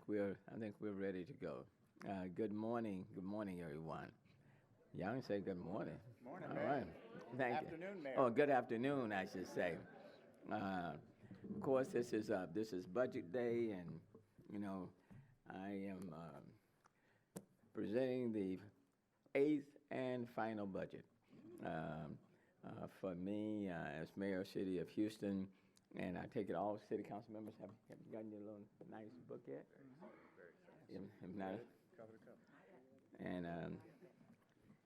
we're ready to go. Good morning, everyone. Y'all can say good morning. Morning, All Mayor. right. Thank Afternoon, you. Mayor. Oh, good afternoon, I should say. Of course, this is budget day, and I am presenting the eighth and final budget for me as mayor of the city of Houston. And I take it all city council members have gotten your little nice book yet? If not, Cover to cover.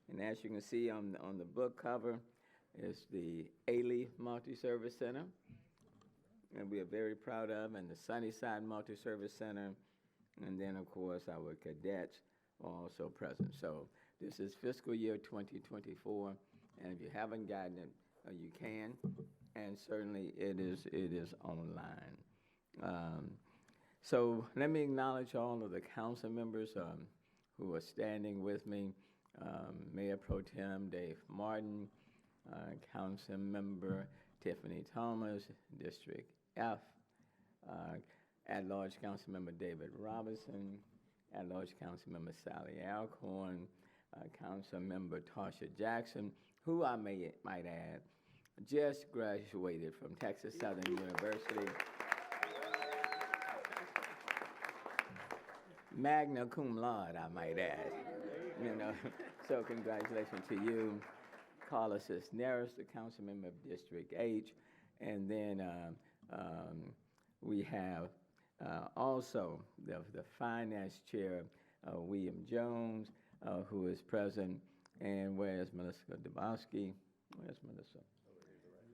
and as you can see on the book cover is the Ailey Multi-Service Center, and we are very proud of, and the Sunnyside Multi-Service Center, and then of course our cadets are also present. So this is fiscal year 2024, and if you haven't gotten it, you can, and certainly it is online. So let me acknowledge all of the council members who are standing with me. Mayor Pro Tem Dave Martin, Council Member Tiffany Thomas, District F, At-Large Council Member David Robinson, At-Large Council Member Sally Alcorn, Council Member Tasha Jackson, who I might add, just graduated from Texas Southern University. Magna cum laude, I might add. So congratulations to you. Carla Cisneros, the council member of District H. And then we have also the finance chair, William Jones, who is present. And where's Melissa Dabowski? Where's Melissa?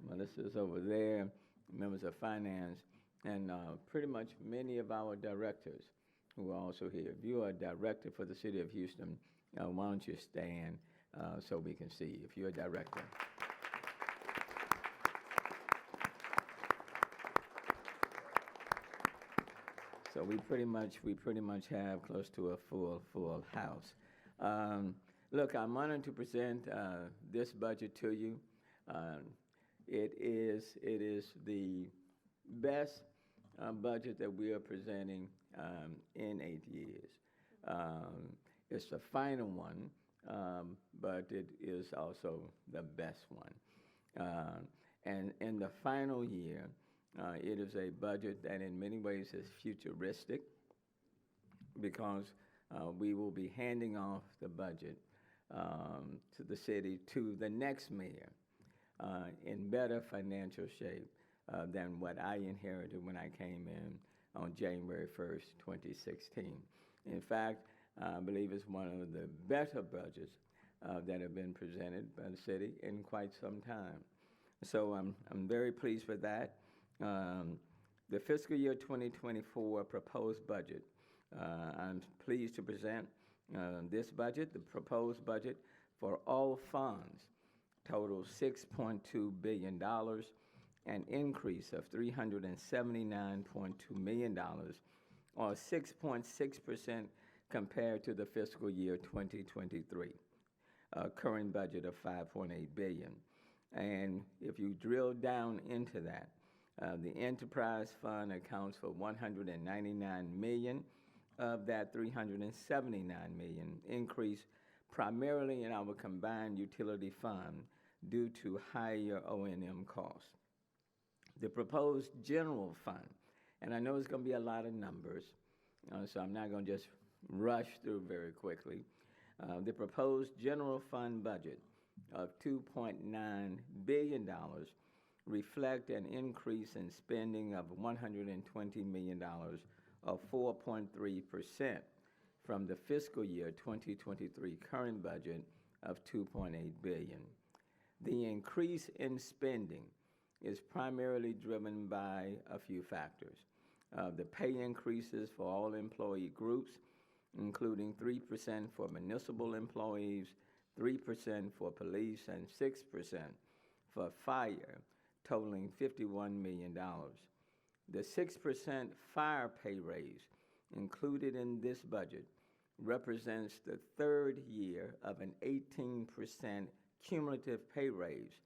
Melissa's over there, members of finance, and pretty much many of our directors who are also here. If you are a director for the city of Houston, why don't you stand so we can see if you're a director. So we pretty much have close to a full house. Look, I'm honored to present this budget to you. It is the best budget that we are presenting in 8 years. It's the final one, but it is also the best one. And in the final year, it is a budget that in many ways is futuristic because we will be handing off the budget to the city, to the next mayor, in better financial shape than what I inherited when I came in on January 1st, 2016. In fact, I believe it's one of the better budgets that have been presented by the city in quite some time. So I'm very pleased with that. The fiscal year 2024 proposed budget, I'm pleased to present this budget. The proposed budget for all funds totals $6.2 billion, an increase of $379.2 million, or 6.6% compared to the fiscal year 2023, current budget of $5.8 billion. And if you drill down into that, the enterprise fund accounts for $199 million of that $379 million increase, primarily in our combined utility fund due to higher O&M costs. The proposed general fund, and I know it's going to be a lot of numbers, so I'm not going to just rush through very quickly. The proposed general fund budget of $2.9 billion reflect an increase in spending of $120 million, or 4.3%, from the fiscal year 2023 current budget of $2.8 billion. The increase in spending is primarily driven by a few factors. The pay increases for all employee groups, including 3% for municipal employees, 3% for police, and 6% for fire, totaling $51 million. The 6% fire pay raise included in this budget represents the third year of an 18% cumulative pay raise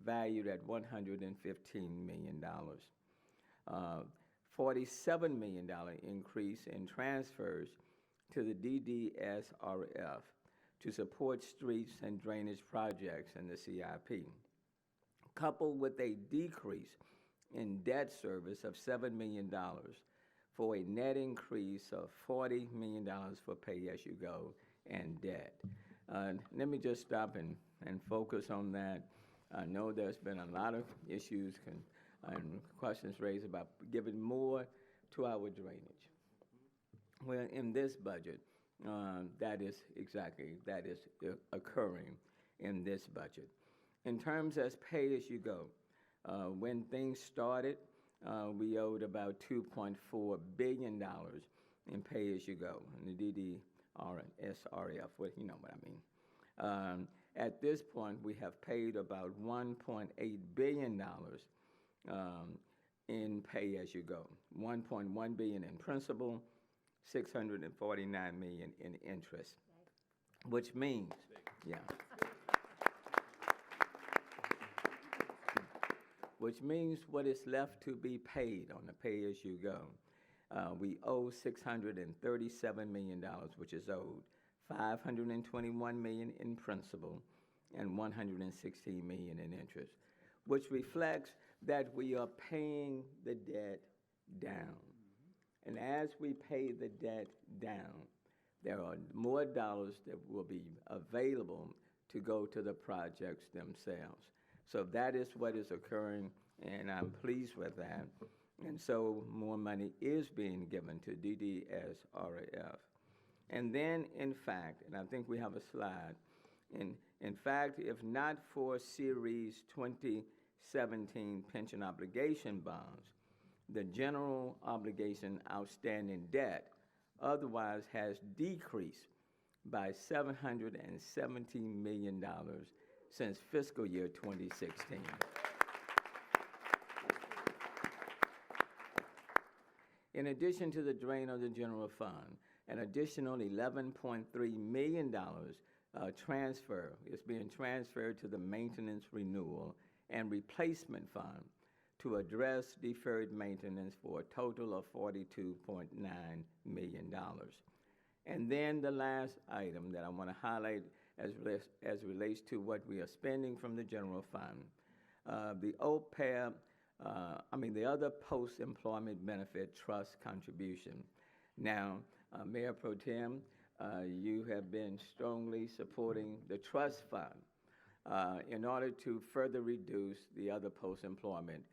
valued at $115 million. $47 million increase in transfers to the DDSRF to support streets and drainage projects in the CIP, coupled with a decrease in debt service of $7 million for a net increase of $40 million for pay-as-you-go and debt. Let me just stop and focus on that. I know there's been a lot of issues and questions raised about giving more to our drainage. Well, in this budget, that is occurring in this budget. In terms as pay-as-you-go, when things started, we owed about $2.4 billion in pay-as-you-go in the DDSRF. Well, you know what I mean. At this point, we have paid about $1.8 billion in pay-as-you-go, $1.1 billion in principal, $649 million in interest, which means, yeah. Which means what is left to be paid on the pay-as-you-go. We owe $637 million, which is owed, $521 million in principal, and $116 million in interest, which reflects that we are paying the debt down. And as we pay the debt down, there are more dollars that will be available to go to the projects themselves. So that is what is occurring, and I'm pleased with that. And so more money is being given to DDSRF. And then, in fact, and I think we have a slide, in fact, if not for Series 2017 pension obligation bonds, the general obligation outstanding debt otherwise has decreased by $770 million since fiscal year 2016. In addition to the drain of the general fund, an additional $11.3 million transfer is being transferred to the maintenance renewal and replacement fund to address deferred maintenance for a total of $42.9 million. And then the last item that I want to highlight as relates to what we are spending from the general fund, the other post-employment benefit trust contribution. Now, Mayor Pro Tem, you have been strongly supporting the trust fund in order to further reduce the other post-employment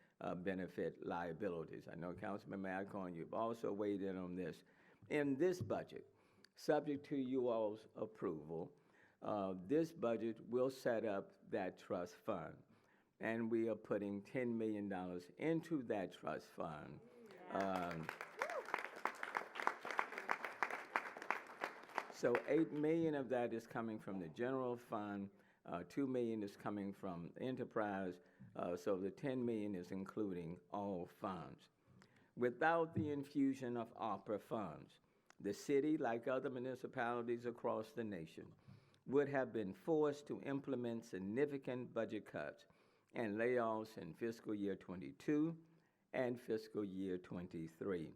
benefit liabilities. I know Councilman Malcorn, you've also weighed in on this. In this budget, subject to you all's approval, this budget will set up that trust fund, and we are putting $10 million into that trust fund. So $8 million of that is coming from the general fund, $2 million is coming from enterprise, so the $10 million is including all funds. Without the infusion of ARPA funds, the city, like other municipalities across the nation, would have been forced to implement significant budget cuts and layoffs in fiscal year 22 and fiscal year 23.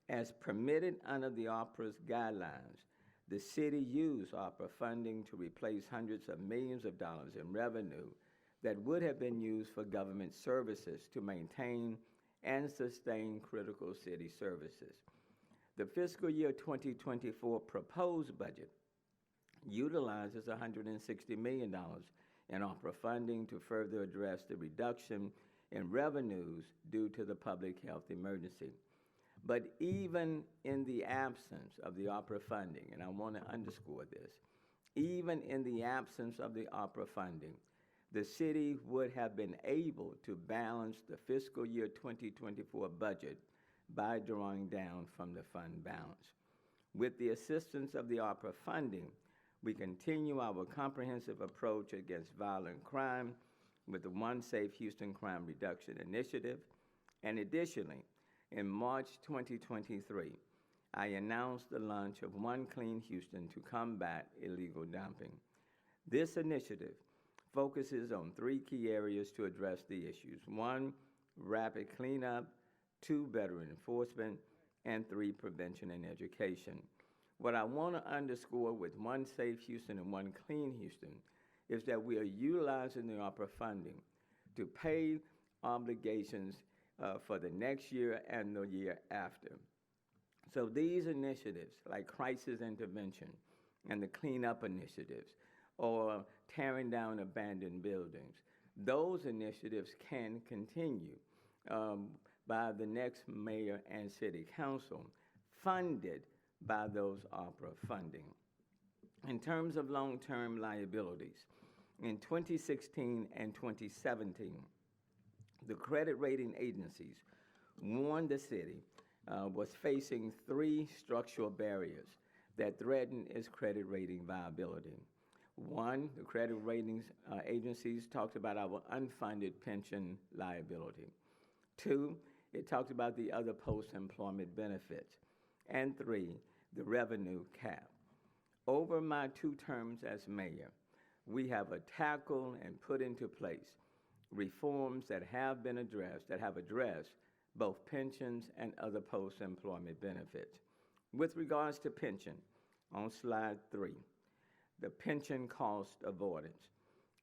As permitted under the ARPA's guidelines, the city used ARPA funding to replace hundreds of millions of dollars in revenue that would have been used for government services to maintain and sustain critical city services. The fiscal year 2024 proposed budget utilizes $160 million in ARPA funding to further address the reduction in revenues due to the public health emergency. But even in the absence of the ARPA funding, and I want to underscore this, even in the absence of the ARPA funding, the city would have been able to balance the fiscal year 2024 budget by drawing down from the fund balance. With the assistance of the ARPA funding, we continue our comprehensive approach against violent crime with the One Safe Houston Crime Reduction Initiative. And additionally, in March 2023, I announced the launch of One Clean Houston to combat illegal dumping. This initiative focuses on 3 key areas to address the issues. 1, rapid cleanup. 2, veteran enforcement, and 3, prevention and education. What I want to underscore with One Safe Houston and One Clean Houston is that we are utilizing the ARPA funding to pay obligations for the next year and the year after. So these initiatives, like crisis intervention and the cleanup initiatives, or tearing down abandoned buildings, those initiatives can continue by the next mayor and city council, funded by those ARPA funding. In terms of long-term liabilities, in 2016 and 2017, the credit rating agencies warned the city was facing 3 structural barriers that threatened its credit rating viability. 1, the credit ratings agencies talked about our unfunded pension liability. 2, it talked about the other post-employment benefits. And 3, the revenue cap. Over my 2 terms as mayor, we have tackled and put into place reforms that have addressed both pensions and other post-employment benefits. With regards to pension, on slide 3, the pension cost avoidance.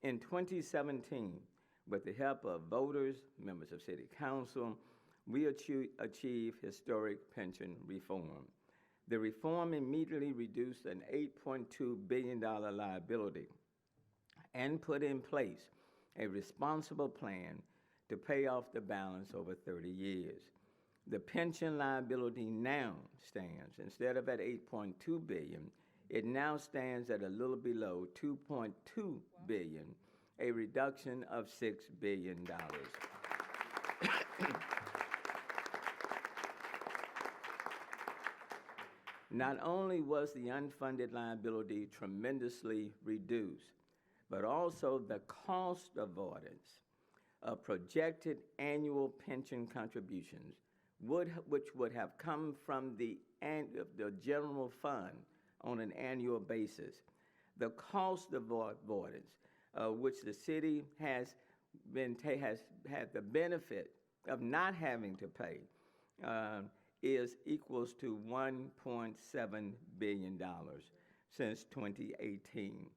In 2017, with the help of voters, members of city council, we achieved historic pension reform. The reform immediately reduced an $8.2 billion liability and put in place a responsible plan to pay off the balance over 30 years. The pension liability now stands, instead of at $8.2 billion, it now stands at a little below $2.2 billion, a reduction of $6 billion. Not only was the unfunded liability tremendously reduced, but also the cost avoidance of projected annual pension contributions, which would have come from the general fund on an annual basis. The cost avoidance, which the city has had the benefit of not having to pay, is equals to $1.7 billion since 2018.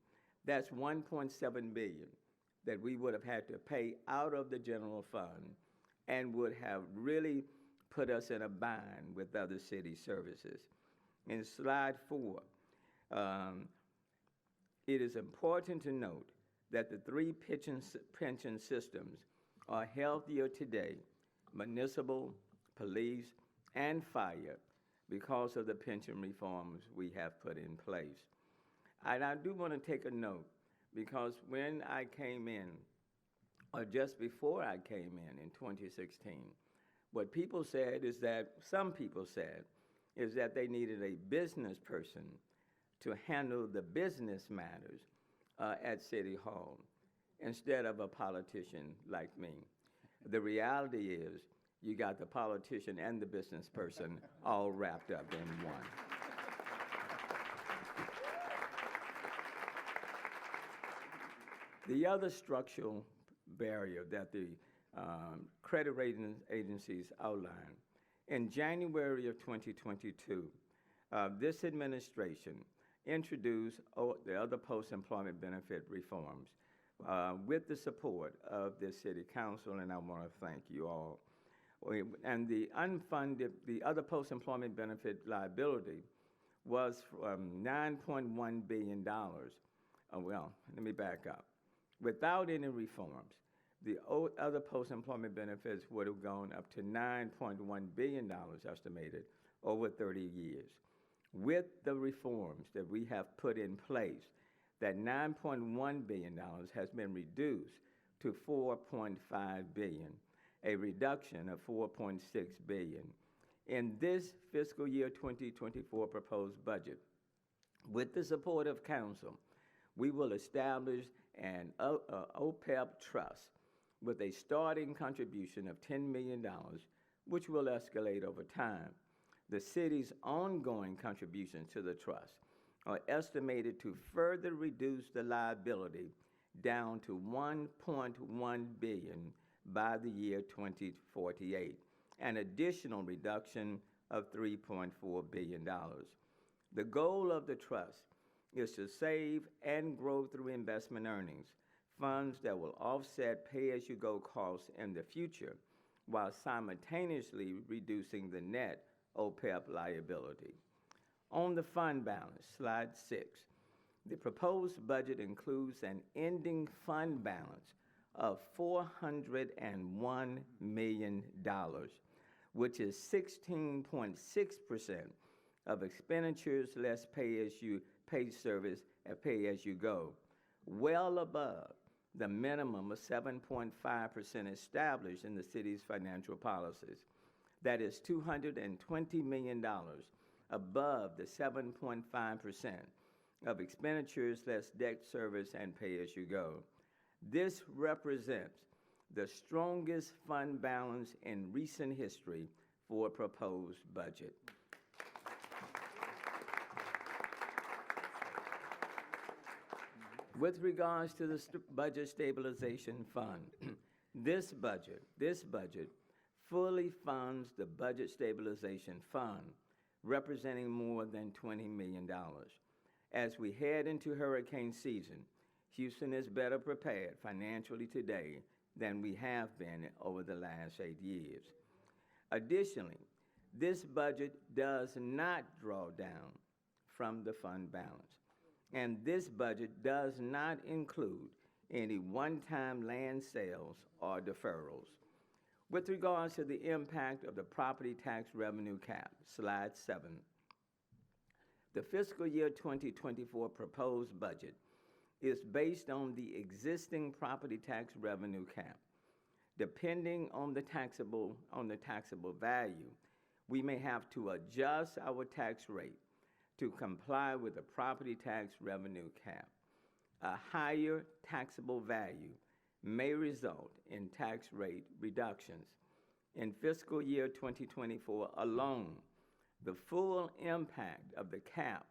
That's $1.7 billion that we would have had to pay out of the general fund and would have really put us in a bind with other city services. In slide 4, it is important to note that the 3 pension systems are healthier today, municipal, police, and fire, because of the pension reforms we have put in place. And I do want to take a note, because when I came in, or just before I came in 2016, what people said is that, some people said, is that they needed a business person to handle the business matters at City Hall instead of a politician like me. The reality is, you got the politician and the business person all wrapped up in one. The other structural barrier that the credit rating agencies outlined, in January of 2022, this administration introduced the other post-employment benefit reforms with the support of the City Council, and I want to thank you all. And the other post-employment benefit liability was $9.1 billion. Well, let me back up. Without any reforms, the other post-employment benefits would have gone up to $9.1 billion estimated over 30 years. With the reforms that we have put in place, that $9.1 billion has been reduced to $4.5 billion, a reduction of $4.6 billion. In this fiscal year 2024 proposed budget, with the support of council, we will establish an OPEB trust with a starting contribution of $10 million, which will escalate over time. The city's ongoing contributions to the trust are estimated to further reduce the liability down to $1.1 billion by the year 2048, an additional reduction of $3.4 billion. The goal of the trust is to save and grow through investment earnings, funds that will offset pay-as-you-go costs in the future while simultaneously reducing the net OPEB liability. On the fund balance, slide 6, the proposed budget includes an ending fund balance of $401 million, which is 16.6% of expenditures less pay service and pay-as-you-go, well above the minimum of 7.5% established in the city's financial policies. That is $220 million above the 7.5% of expenditures less debt service and pay-as-you-go. This represents the strongest fund balance in recent history for a proposed budget. With regards to the Budget Stabilization Fund, this budget fully funds the Budget Stabilization Fund, representing more than $20 million. As we head into hurricane season, Houston is better prepared financially today than we have been over the last 8 years. Additionally, this budget does not draw down from the fund balance, and this budget does not include any one-time land sales or deferrals. With regards to the impact of the property tax revenue cap, slide 7, the fiscal year 2024 proposed budget is based on the existing property tax revenue cap. Depending on the taxable value, we may have to adjust our tax rate to comply with the property tax revenue cap. A higher taxable value may result in tax rate reductions. In fiscal year 2024 alone, the full impact of the cap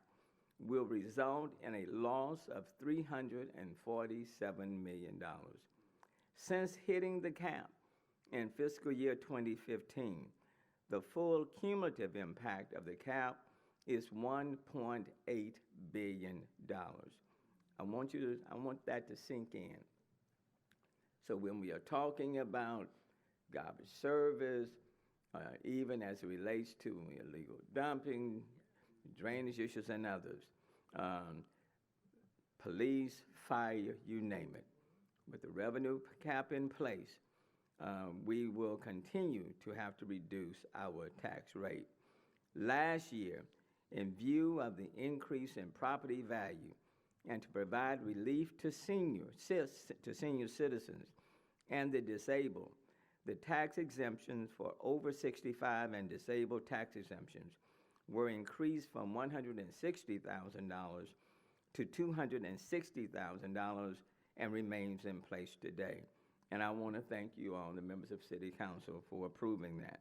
will result in a loss of $347 million. Since hitting the cap in fiscal year 2015, the full cumulative impact of the cap is $1.8 billion. I want that to sink in. So when we are talking about garbage service, even as it relates to illegal dumping, drainage issues and others, police, fire, you name it. With the revenue cap in place, we will continue to have to reduce our tax rate. Last year, in view of the increase in property value and to provide relief to senior citizens and the disabled, the tax exemptions for over 65 and disabled tax exemptions were increased from $160,000 to $260,000 and remains in place today. And I want to thank you all, the members of City Council, for approving that.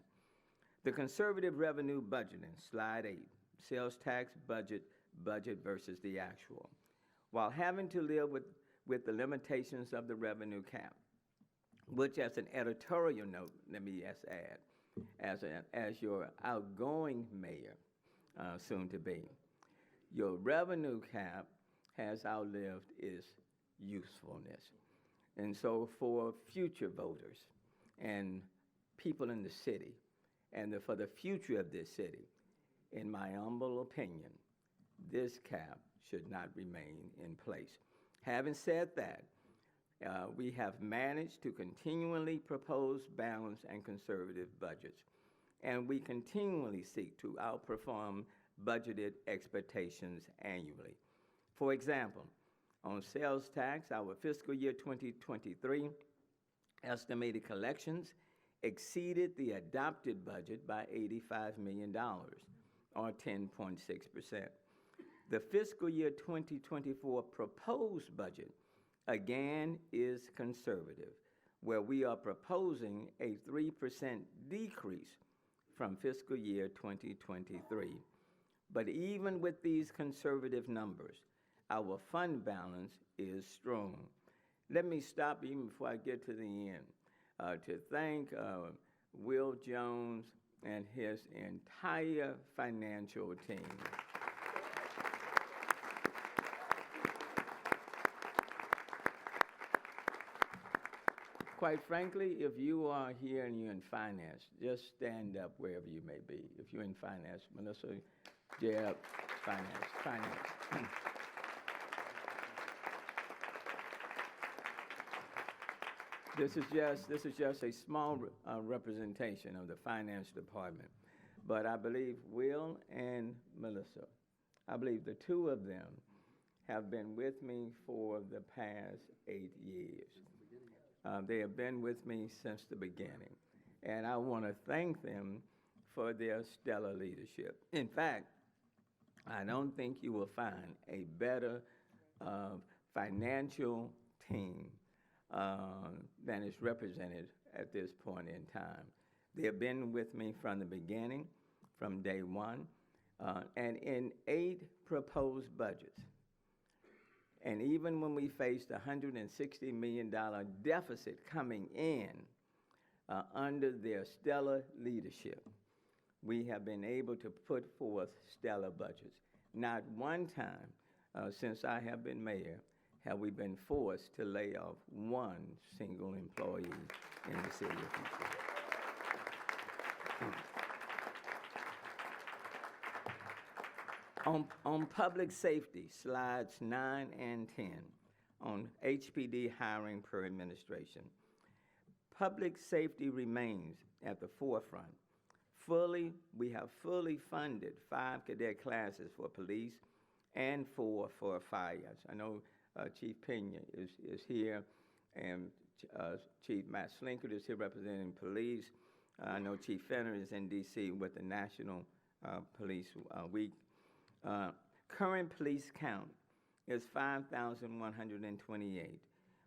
The conservative revenue budgeting, slide 8, sales tax budget versus the actual. While having to live with the limitations of the revenue cap, which as an editorial note, let me just add, as your outgoing mayor, soon to be, your revenue cap has outlived its usefulness. And so for future voters and people in the city, and for the future of this city, in my humble opinion, this cap should not remain in place. Having said that, we have managed to continually propose balanced and conservative budgets, and we continually seek to outperform budgeted expectations annually. For example, on sales tax, our fiscal year 2023 estimated collections exceeded the adopted budget by $85 million, or 10.6%. The fiscal year 2024 proposed budget, again, is conservative, where we are proposing a 3% decrease from fiscal year 2023. But even with these conservative numbers, our fund balance is strong. Let me stop even before I get to the end to thank Will Jones and his entire financial team. Quite frankly, if you are here and you're in finance, just stand up wherever you may be. If you're in finance, Melissa, Jeb, finance. This is just a small representation of the finance department, but I believe Will and Melissa, I believe the two of them have been with me for the past 8 years. They have been with me since the beginning, and I want to thank them for their stellar leadership. In fact, I don't think you will find a better financial team than is represented at this point in time. They have been with me from the beginning, from day one, and in 8 proposed budgets. And even when we faced a $160 million deficit coming in under their stellar leadership, we have been able to put forth stellar budgets. Not one time since I have been mayor have we been forced to lay off one single employee in the city of Houston. On public safety, slides 9 and 10, on HPD hiring per administration, public safety remains at the forefront. We have fully funded 5 cadet classes for police and 4 for fires. I know Chief Pena is here, and Chief Matt Slinkard is here representing police. I know Chief Fenner is in D.C. with the National Police Week. Current police count is 5,128,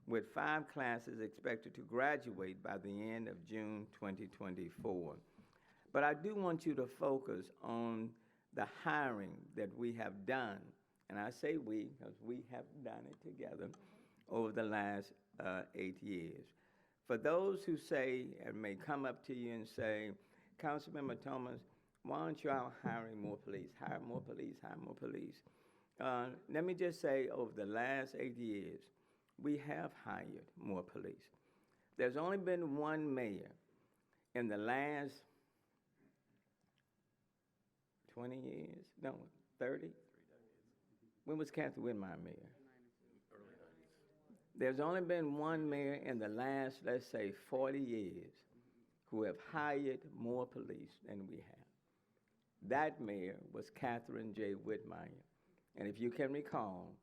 with 5 classes expected to graduate by the end of June 2024. But I do want you to focus on the hiring that we have done, and I say we because we have done it together over the last 8 years. For those who say and may come up to you and say, Councilmember Thomas, why aren't you out hiring more police? Hire more police, hire more police. Let me just say, over the last 8 years, we have hired more police. There's only been one mayor in the last 20 years, no, 30? When was Kathy Whitmire mayor? Early 90s. There's only been one mayor in the last, let's say, 40 years who have hired more police than we have. That mayor was Catherine J. Whitmire. And if you can recall,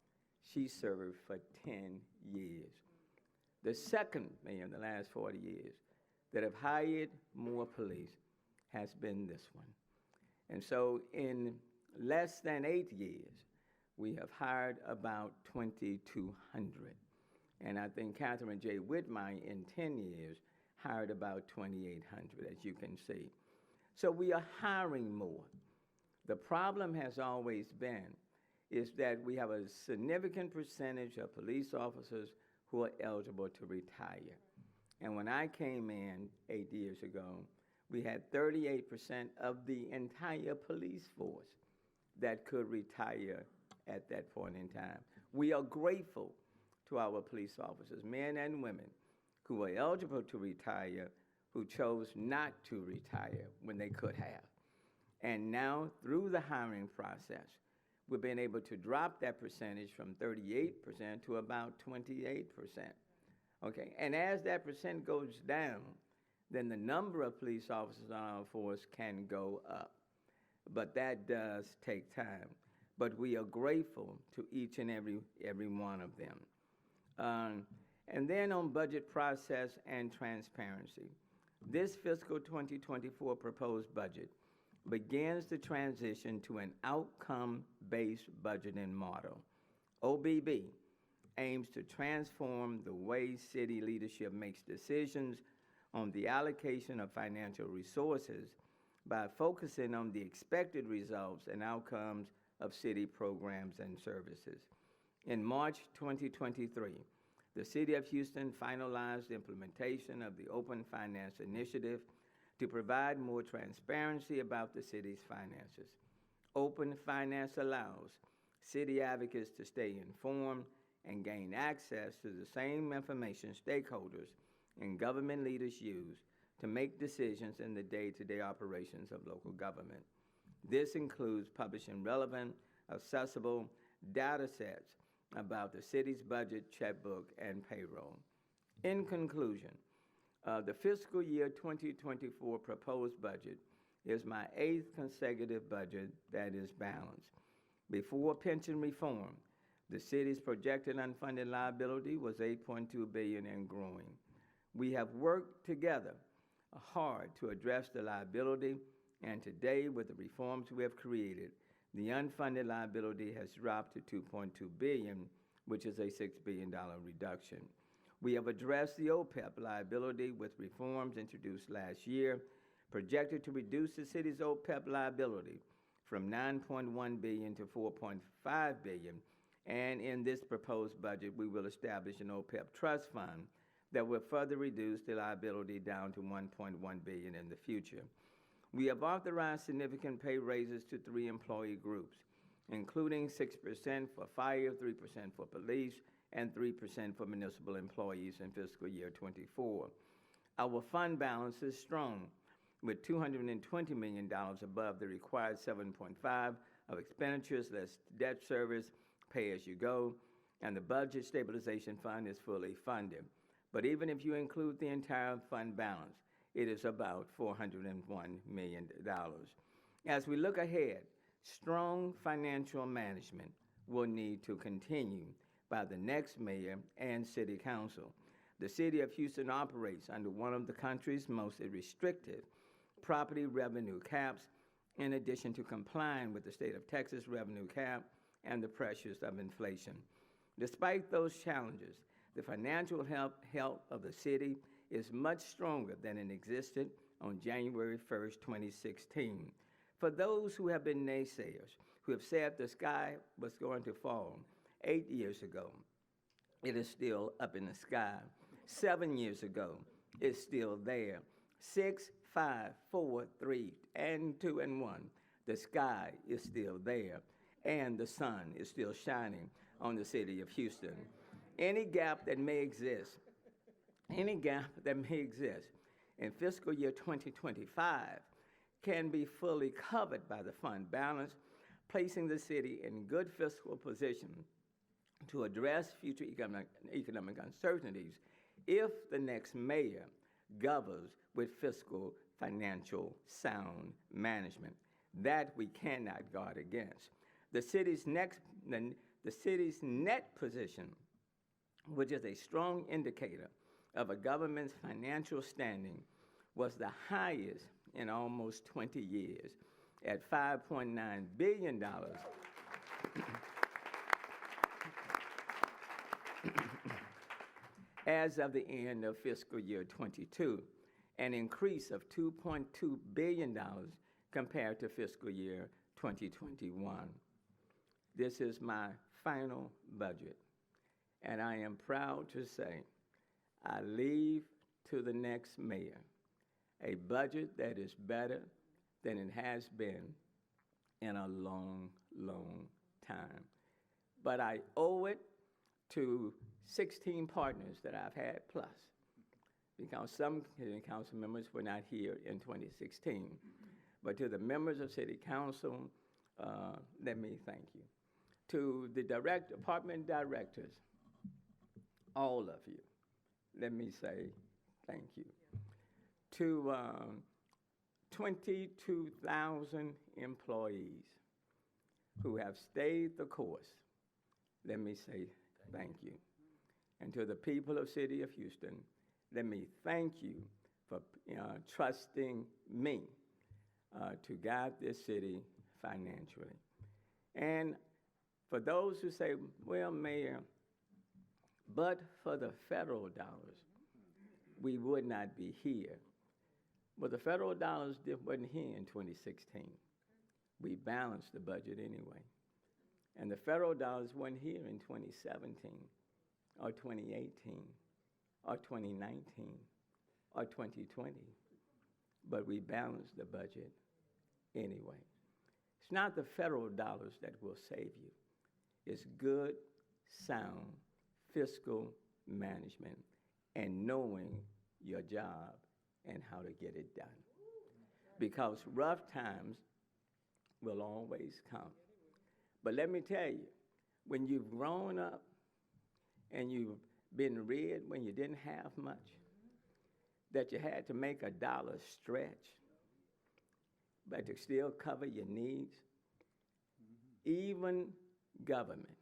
she served for 10 years. The second mayor in the last 40 years that have hired more police has been this one. And so in less than 8 years, we have hired about 2,200. And I think Catherine J. Whitmire in 10 years hired about 2,800, as you can see. So we are hiring more. The problem has always been is that we have a significant percentage of police officers who are eligible to retire. And when I came in 8 years ago, we had 38% of the entire police force that could retire at that point in time. We are grateful to our police officers, men and women, who are eligible to retire, who chose not to retire when they could have. And now, through the hiring process, we've been able to drop that percentage from 38% to about 28%. Okay, and as that percent goes down, then the number of police officers on our force can go up. But that does take time. But we are grateful to each and every one of them. And then on budget process and transparency, this fiscal 2024 proposed budget begins the transition to an outcome-based budgeting model. OBB aims to transform the way city leadership makes decisions on the allocation of financial resources by focusing on the expected results and outcomes of city programs and services. In March 2023, the City of Houston finalized the implementation of the Open Finance Initiative to provide more transparency about the city's finances. Open finance allows city advocates to stay informed and gain access to the same information stakeholders and government leaders use to make decisions in the day-to-day operations of local government. This includes publishing relevant, accessible data sets about the city's budget, checkbook, and payroll. In conclusion, the fiscal year 2024 proposed budget is my 8th consecutive budget that is balanced. Before pension reform, the city's projected unfunded liability was $8.2 billion and growing. We have worked together hard to address the liability, and today, with the reforms we have created, the unfunded liability has dropped to $2.2 billion, which is a $6 billion reduction. We have addressed the OPEB liability with reforms introduced last year, projected to reduce the city's OPEB liability from $9.1 billion to $4.5 billion. And in this proposed budget, we will establish an OPEB trust fund that will further reduce the liability down to $1.1 billion in the future. We have authorized significant pay raises to 3 employee groups, including 6% for fire, 3% for police, and 3% for municipal employees in fiscal year 24. Our fund balance is strong, with $220 million above the required 7.5 of expenditures, less debt service, pay as you go, and the budget stabilization fund is fully funded. But even if you include the entire fund balance, it is about $401 million. As we look ahead, strong financial management will need to continue by the next mayor and city council. The city of Houston operates under one of the country's most restrictive property revenue caps, in addition to complying with the state of Texas revenue cap and the pressures of inflation. Despite those challenges, the financial health of the city is much stronger than it existed on January 1st, 2016. For those who have been naysayers, who have said the sky was going to fall 8 years ago, it is still up in the sky. 7 years ago, it's still there. 6, 5, 4, 3, and 2, and 1. The sky is still there, and the sun is still shining on the city of Houston. Any gap that may exist in fiscal year 2025 can be fully covered by the fund balance, placing the city in good fiscal position to address future economic uncertainties if the next mayor governs with fiscal financial sound management that we cannot guard against. The city's net position, which is a strong indicator of a government's financial standing, was the highest in almost 20 years at $5.9 billion. As of the end of fiscal year 22, an increase of $2.2 billion compared to fiscal year 2021. This is my final budget, and I am proud to say I leave to the next mayor a budget that is better than it has been in a long, long time. But I owe it to 16 partners that I've had plus, because some city council members were not here in 2016. But to the members of city council, let me thank you. To the department directors, all of you, let me say thank you. To 22,000 employees who have stayed the course, let me say thank you. And to the people of City of Houston, let me thank you for trusting me to guide this city financially. And for those who say, well, Mayor, but for the federal dollars, we would not be here. But the federal dollars wasn't here in 2016. We balanced the budget anyway. And the federal dollars weren't here in 2017 or 2018 or 2019 or 2020. but we balance the budget anyway. It's not the federal dollars that will save you. It's good, sound fiscal management and knowing your job and how to get it done. Because rough times will always come. But let me tell you, when you've grown up and you've been reared when you didn't have much, that you had to make a dollar stretch, but to still cover your needs, even government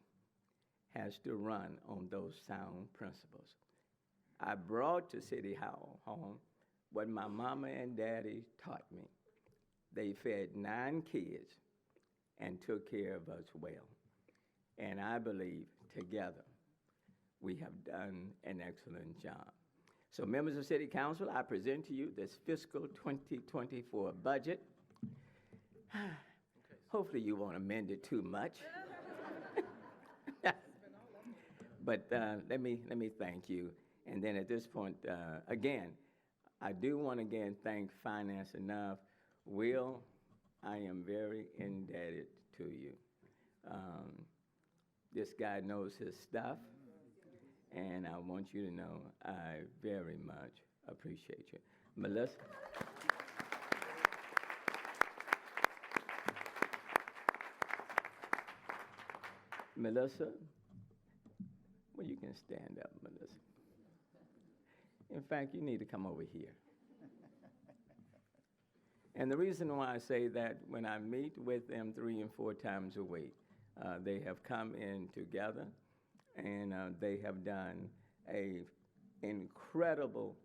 has to run on those sound principles. I brought to City Hall what my mama and daddy taught me. They fed 9 kids and took care of us well. And I believe together we have done an excellent job. So members of City Council, I present to you this fiscal 2024 budget. Hopefully you won't amend it too much. But let me thank you. And then at this point, again, I do want to again thank Finance Enough. Will, I am very indebted to you. This guy knows his stuff, and I want you to know I very much appreciate you. Melissa? Melissa? Well, you can stand up, Melissa. In fact, you need to come over here. And the reason why I say that, when I meet with them 3 and 4 times a week, they have come in together, and they have done an incredible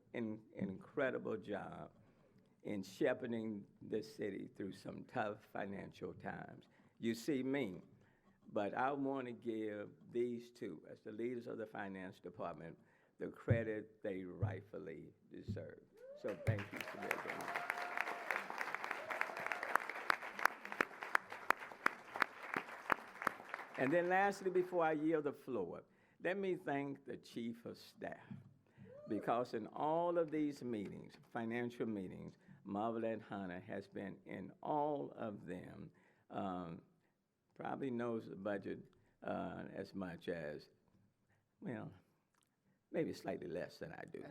job in shepherding this city through some tough financial times. You see me, but I want to give these two, as the leaders of the finance department, the credit they rightfully deserve. So thank you for that. And then lastly, before I yield the floor, let me thank the Chief of Staff, because in all of these meetings, financial meetings, Marvelette Hunter has been in all of them, probably knows the budget as much as, well, maybe slightly less than I do.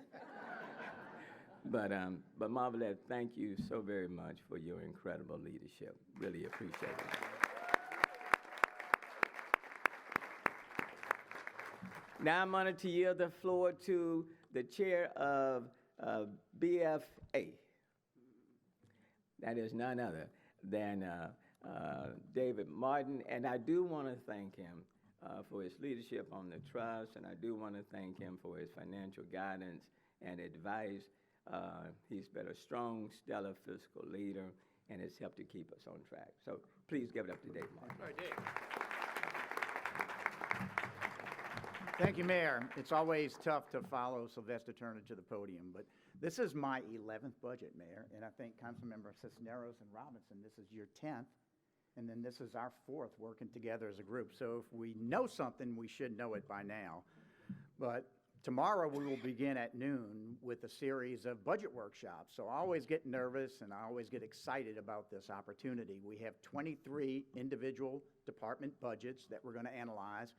But Marvelette, thank you so very much for your incredible leadership. Really appreciate it. Now I'm honored to yield the floor to the chair of BFA. That is none other than David Martin, and I do want to thank him for his leadership on the trust, and I do want to thank him for his financial guidance and advice. He's been a strong, stellar fiscal leader, and has helped to keep us on track. So please give it up to Dave Martin. All right, Dave. Thank you, Mayor. It's always tough to follow Sylvester Turner to the podium, but this is my 11th budget, Mayor, and I think Councilmember Cisneros and Robinson, this is your 10th, and then this is our 4th working together as a group. So if we know something, we should know it by now. But tomorrow we will begin at noon with a series of budget workshops. So I always get nervous and I always get excited about this opportunity. We have 23 individual department budgets that we're going to analyze.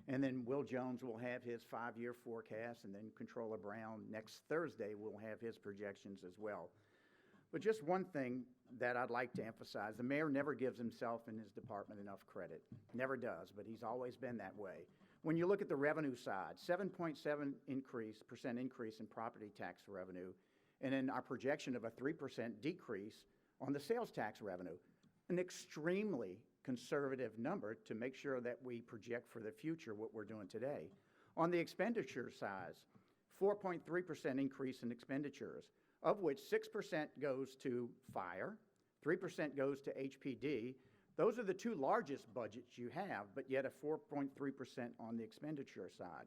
And then Will Jones will have his 5-year forecast, and then Comptroller Brown next Thursday will have his projections as well. But just one thing that I'd like to emphasize, the mayor never gives himself and his department enough credit. Never does, but he's always been that way. When you look at the revenue side, 7.7% increase in property tax revenue, and then our projection of a 3% decrease on the sales tax revenue, an extremely conservative number to make sure that we project for the future what we're doing today. On the expenditure side, 4.3% increase in expenditures, of which 6% goes to fire, 3% goes to HPD. Those are the 2 largest budgets you have, but yet a 4.3% on the expenditure side.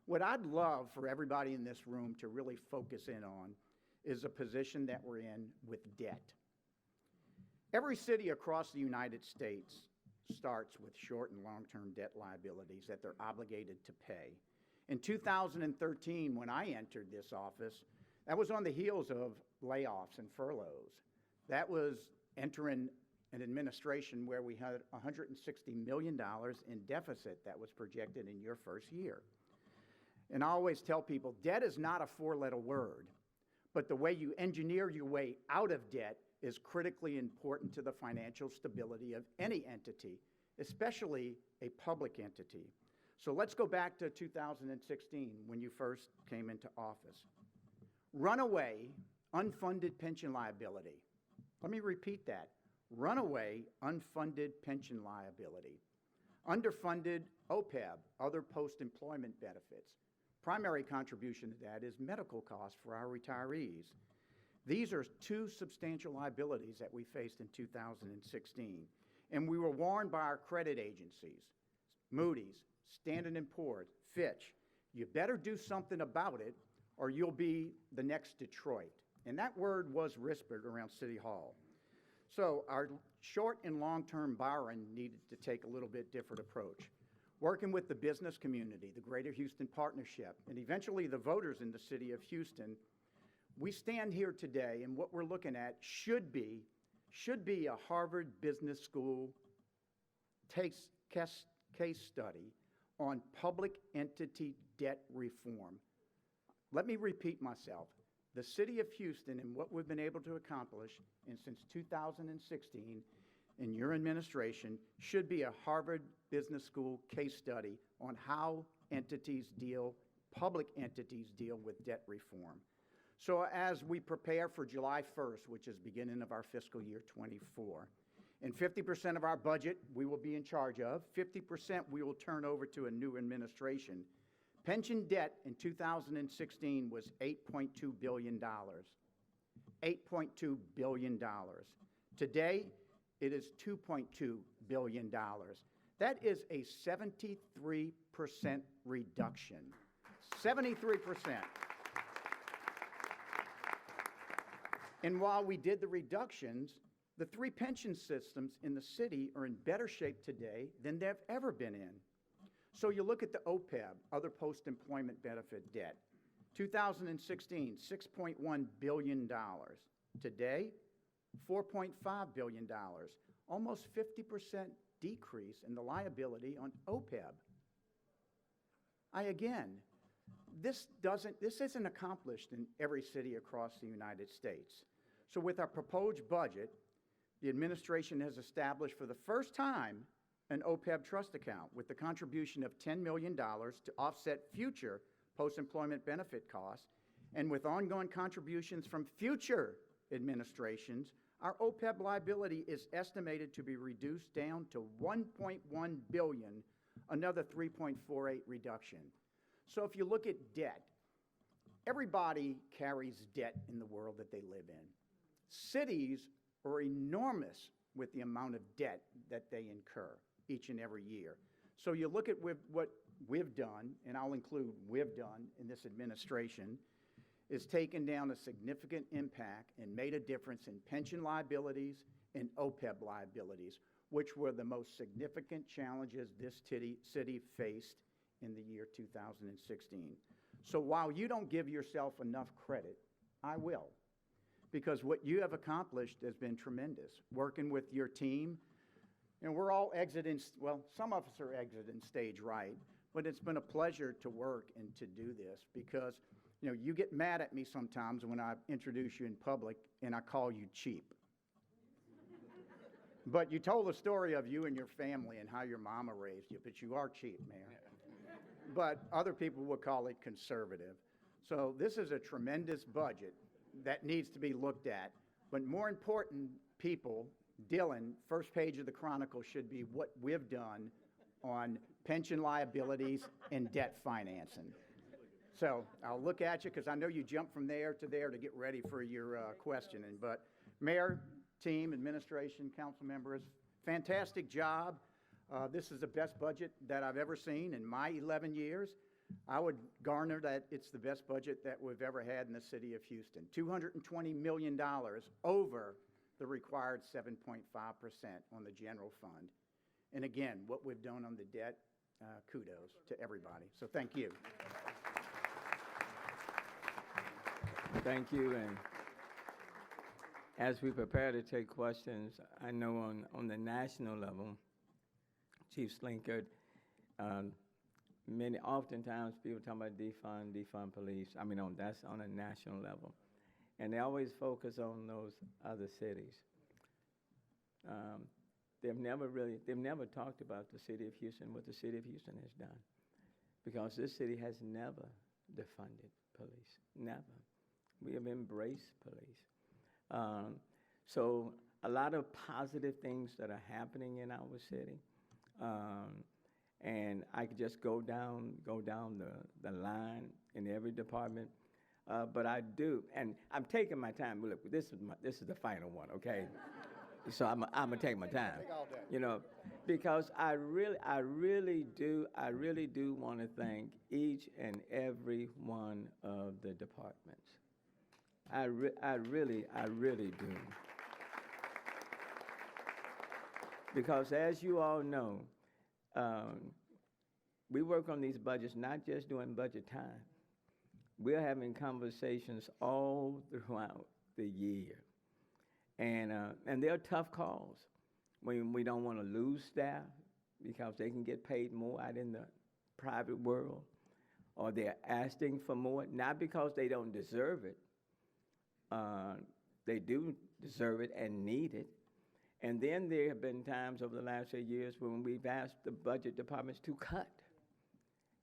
What I'd love for everybody in this room to really focus in on is a position that we're in with debt. Every city across the United States starts with short and long-term debt liabilities that they're obligated to pay. In 2013, when I entered this office, that was on the heels of layoffs and furloughs. That was entering an administration where we had $160 million in deficit that was projected in your first year. And I always tell people, debt is not a four-letter word, but the way you engineer your way out of debt is critically important to the financial stability of any entity, especially a public entity. So let's go back to 2016 when you first came into office. Runaway unfunded pension liability. Let me repeat that. Runaway unfunded pension liability. Underfunded OPEB, other post-employment benefits. Primary contribution to that is medical costs for our retirees. These are two substantial liabilities that we faced in 2016. And we were warned by our credit agencies, Moody's, Standard & Poor's, Fitch, you better do something about it or you'll be the next Detroit. And that word was whispered around City Hall. So our short and long-term borrowing needed to take a little bit different approach. Working with the business community, the Greater Houston Partnership, and eventually the voters in the city of Houston, we stand here today and what we're looking at should be a Harvard Business School case study on public entity debt reform. Let me repeat myself. The city of Houston and what we've been able to accomplish since 2016 in your administration should be a Harvard Business School case study on how public entities deal with debt reform. So as we prepare for July 1st, which is beginning of our fiscal year 24, and 50% of our budget we will be in charge of, 50% we will turn over to a new administration. Pension debt in 2016 was $8.2 billion. $8.2 billion. Today, it is $2.2 billion. That is a 73% reduction. 73%. And while we did the reductions, the three pension systems in the city are in better shape today than they've ever been in. So you look at the OPEB, other post-employment benefit debt. 2016, $6.1 billion. Today, $4.5 billion. Almost 50% decrease in the liability on OPEB. This isn't accomplished in every city across the United States. So with our proposed budget, the administration has established for the first time an OPEB trust account with the contribution of $10 million to offset future post-employment benefit costs. And with ongoing contributions from future administrations, our OPEB liability is estimated to be reduced down to $1.1 billion, another 3.48 reduction. So if you look at debt, everybody carries debt in the world that they live in. Cities are enormous with the amount of debt that they incur each and every year. So you look at what we've done, and I'll include we've done in this administration, is taken down a significant impact and made a difference in pension liabilities and OPEB liabilities, which were the most significant challenges this city faced in the year 2016. So while you don't give yourself enough credit, I will. Because what you have accomplished has been tremendous. Working with your team, and we're all exiting, well, some of us are exiting stage right, but it's been a pleasure to work and to do this because, you get mad at me sometimes when I introduce you in public and I call you cheap. But you told the story of you and your family and how your mama raised you, but you are cheap, Mayor. But other people would call it conservative. So this is a tremendous budget that needs to be looked at. But more important, people, Dylan, first page of the Chronicle should be what we've done on pension liabilities and debt financing. So I'll look at you because I know you jumped from there to get ready for your questioning. But Mayor, team, administration, council members, fantastic job. This is the best budget that I've ever seen in my 11 years. I would garner that it's the best budget that we've ever had in the city of Houston. $220 million over the required 7.5% on the general fund. And again, what we've done on the debt, kudos to everybody. So thank you. Thank you. And As we prepare to take questions, I know on the national level, Chief Slinkard, um, oftentimes people talk about defund police. I mean, that's on a national level. And they always focus on those other cities. Um, they've never talked about the city of Houston, what the city of Houston has done. Because this city has never defunded police, never. We have embraced police. So a lot of positive things that are happening in our city. And I could just go down the line in every department. But I do, and I'm taking my time. Look, this is the final one, okay? So I'm gonna take my time, you know, because I really do want to thank each and every one of the departments. I really do. Because as you all know, we work on these budgets not just during budget time. We're having conversations all throughout the year. And they're tough calls when we don't want to lose staff because they can get paid more out in the private world, or they're asking for more, not because they don't deserve it. They do deserve it and need it. And then there have been times over the last 8 years when we've asked the budget departments to cut.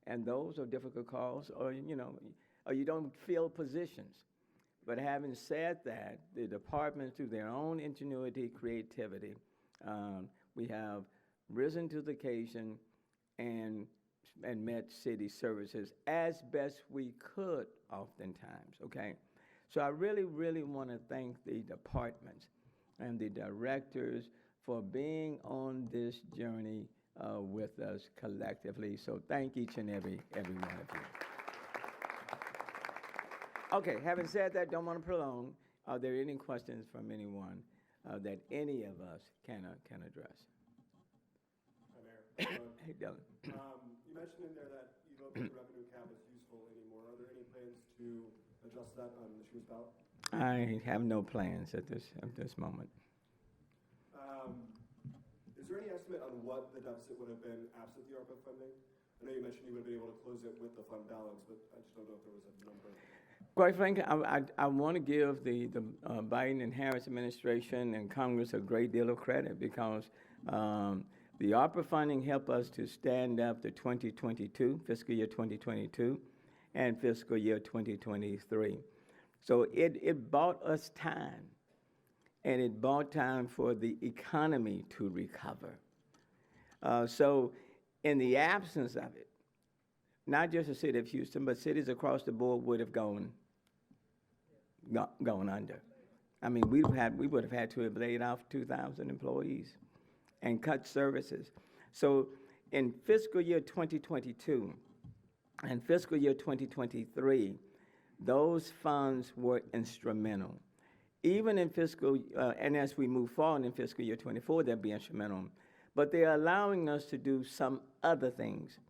And those are difficult calls, or you don't fill positions. But having said that, the departments, through their own ingenuity, creativity, we have risen to the occasion and met city services as best we could oftentimes, okay? So I really want to thank the departments and the directors for being on this journey with us collectively. So thank each and every one of you. Okay, having said that, don't want to prolong. Are there any questions from anyone that any of us can address? Hi, Mayor. Hey, Dylan. You mentioned in there that you don't think the revenue cap is useful anymore. Are there any plans to adjust that on the Shoes ballot? I have no plans at this moment. Is there any estimate on what the deficit would have been absent the ARPA funding? I know you mentioned you would have been able to close it with the fund balance, but I just don't know if there was a number. Quite frankly, I want to give the Biden and Harris administration and Congress a great deal of credit because the ARPA funding helped us to stand up the 2022, fiscal year 2022, and fiscal year 2023. So it bought us time, and it bought time for the economy to recover. So in the absence of it, not just the city of Houston, but cities across the board would have gone under. I mean, we would have had to have laid off 2,000 employees and cut services. So in fiscal year 2022 and fiscal year 2023, those funds were instrumental. Even in and as we move forward in fiscal year 24, they'll be instrumental. But they're allowing us to do some other things,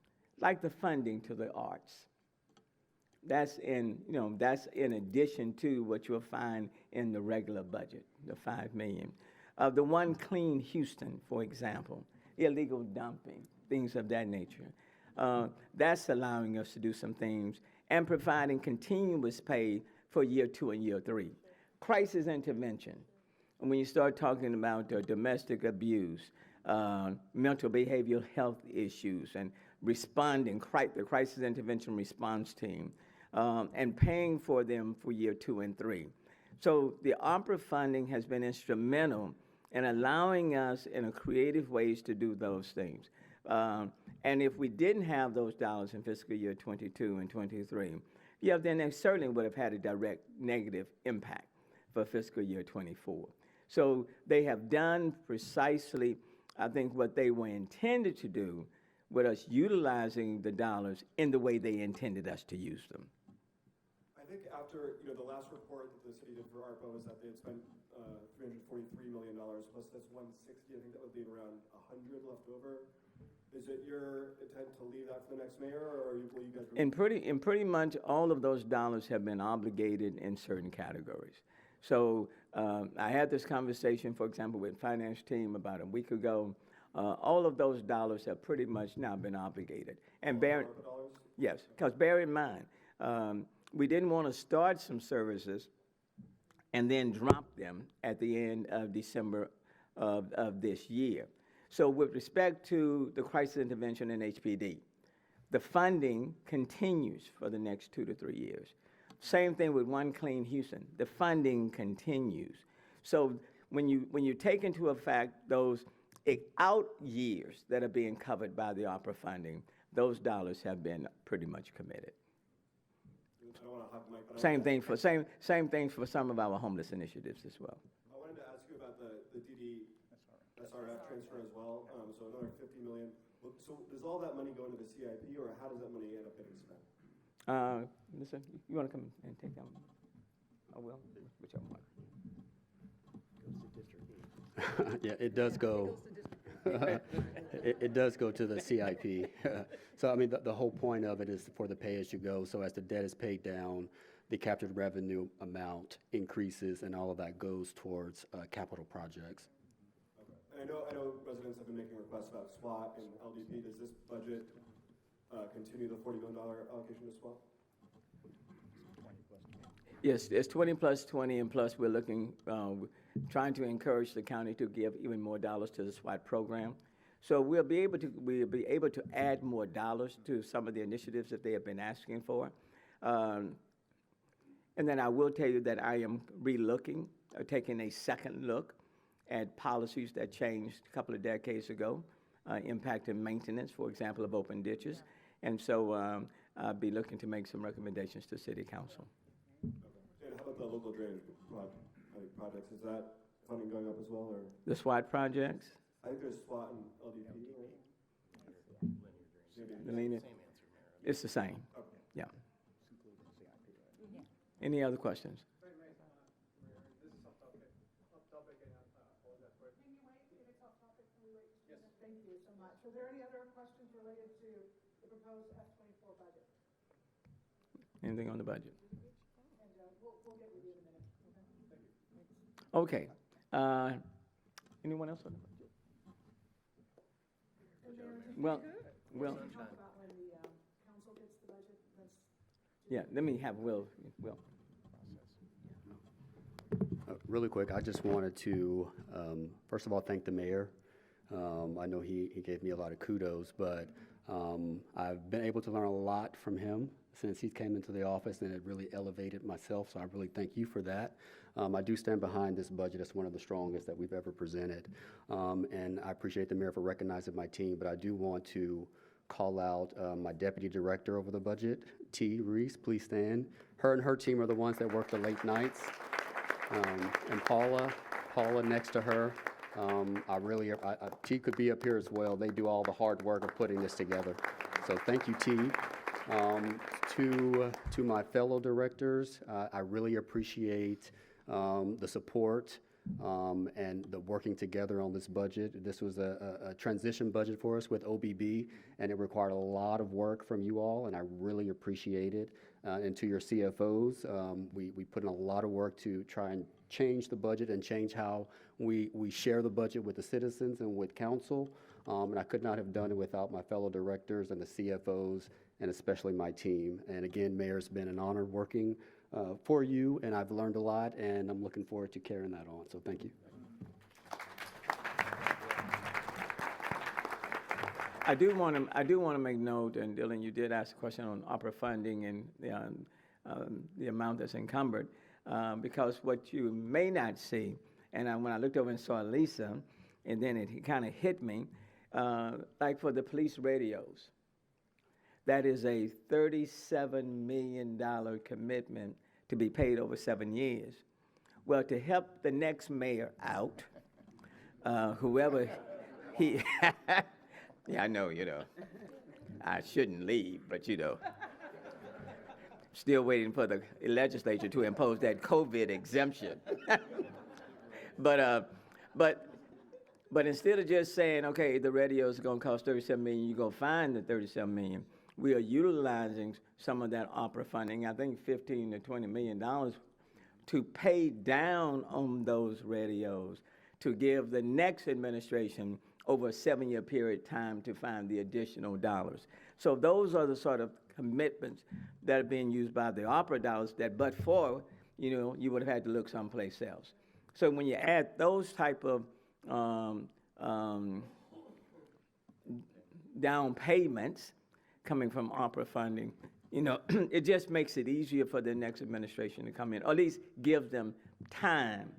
like the funding to the arts. That's in addition to what you'll find in the regular budget, the $5 million. The One Clean Houston, for example, illegal dumping, things of that nature. That's allowing us to do some things and providing continuous pay for year 2 and year 3. Crisis intervention, and when you start talking about domestic abuse, mental behavioral health issues, and responding, the crisis intervention response team, and paying for them for year 2 and 3. So the ARPA funding has been instrumental in allowing us in a creative ways to do those things. And if we didn't have those dollars in fiscal year 22 and 23, then they certainly would have had a direct negative impact for fiscal year 24. So they have done precisely, I think, what they were intended to do with us utilizing the dollars in the way they intended us to use them. I think after the last report that the city did for ARPA was that they had spent $343 million plus that's 160. I think that would leave around 100 left over. Is it your intent to leave that for the next mayor, or will you guys? In pretty much all of those dollars have been obligated in certain categories. So I had this conversation, for example, with finance team about a week ago. All of those dollars have pretty much now been obligated. And bear, ARPA dollars? yes, because bear in mind, we didn't want to start some services and then drop them at the end of December of this year. So with respect to the crisis intervention in HPD, the funding continues for the next 2 to 3 years. Same thing with One Clean Houston. The funding continues. So when you take into effect those out years that are being covered by the ARPA funding, those dollars have been pretty much committed. I don't want to hog the mic, but Same thing for some of our homeless initiatives as well. I wanted to ask you about the DD SRF transfer as well. So another 50 million. So does all that money go into the CIP, or how does that money end up getting spent? Listen, you want to come and take that one? I will. Whichever one. Yeah, it does go. It does go to the CIP. So, I mean, the whole point of it is for the pay-as-you-go. So as the debt is paid down, the captured revenue amount increases, and all of that goes towards capital projects. Okay. And I know residents have been making requests about SWAT and LDP. Does this budget continue the $40 million allocation to SWAT? Yes, it's 20 plus 20, and plus we're looking, trying to encourage the county to give even more dollars to the SWAT program. So we'll be able to add more dollars to some of the initiatives that they have been asking for. And then I will tell you that I am relooking, taking a second look at policies that changed a couple of decades ago, impacting maintenance, for example, of open ditches. And so I'll be looking to make some recommendations to City Council. And how about the local drainage projects? Is that funding going up as well, or? The SWAT projects? I think there's SWAT and LDP, right? The linear- It's the same, Okay. yeah. Any other questions? This is off topic, and I apologize for it. Can you wait, if it's off topic, can we wait? Yes. Thank you so much. Are there any other questions related to the proposed F-24 budget? Anything on the budget? And we'll get with you in a minute. Okay. Anyone else on the budget? Well, Talk about when the council gets the budget. yeah, let me have Will. Really quick, I just wanted to, first of all, thank the mayor. I know he gave me a lot of kudos, but I've been able to learn a lot from him since he came into the office, and it really elevated myself, so I really thank you for that. I do stand behind this budget as one of the strongest that we've ever presented, and I appreciate the mayor for recognizing my team, but I do want to call out my deputy director over the budget, T. Reese, please stand. Her and her team are the ones that work the late nights, and Paula next to her. T could be up here as well. They do all the hard work of putting this together. So thank you, T. To my fellow directors, I really appreciate the support and the working together on this budget. This was a transition budget for us with OBB, and it required a lot of work from you all, and I really appreciate it. And to your CFOs, we put in a lot of work to try and change the budget and change how we share the budget with the citizens and with council. And I could not have done it without my fellow directors and the CFOs, and especially my team. And again, Mayor, it's been an honor working for you, and I've learned a lot, and I'm looking forward to carrying that on. So thank you. I do want to make note, and Dylan, you did ask a question on opera funding and the amount that's encumbered, because what you may not see, and when I looked over and saw Lisa, and then it kind of hit me, like for the police radios, that is a $37 million commitment to be paid over 7 years. Well, to help the next mayor out, whoever he, yeah, I know, I shouldn't leave, but still waiting for the legislature to impose that COVID exemption. But instead of just saying, okay, the radio is going to cost $37 million, you're going to find the $37 million. We are utilizing some of that opera funding. I think $15 to $20 million to pay down on those radios to give the next administration over a 7-year period time to find the additional dollars. So those are the sort of commitments that are being used by the opera dollars that but for, you would have had to look someplace else. So when you add those type of down payments coming from opera funding, it just makes it easier for the next administration to come in, or at least give them time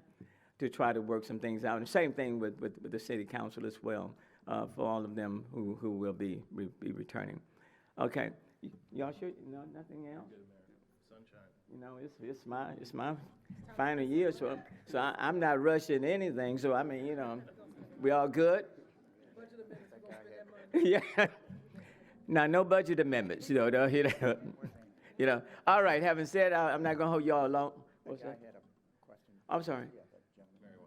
to try to work some things out. And same thing with the city council as well, for all of them who will be returning. Okay, y'all sure? No, nothing else? Sunshine. It's my final year, so I'm not rushing anything. So I mean, we all good? Yeah. Now, no budget amendments, All right, having said, I'm not gonna hold y'all long. What's that? I had a question. I'm sorry. Yeah, that gentleman.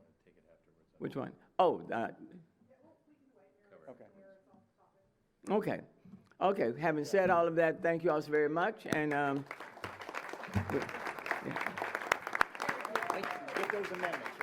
Which one? Oh, Okay. okay. Having said all of that, thank you all so very much, and Get those amendments.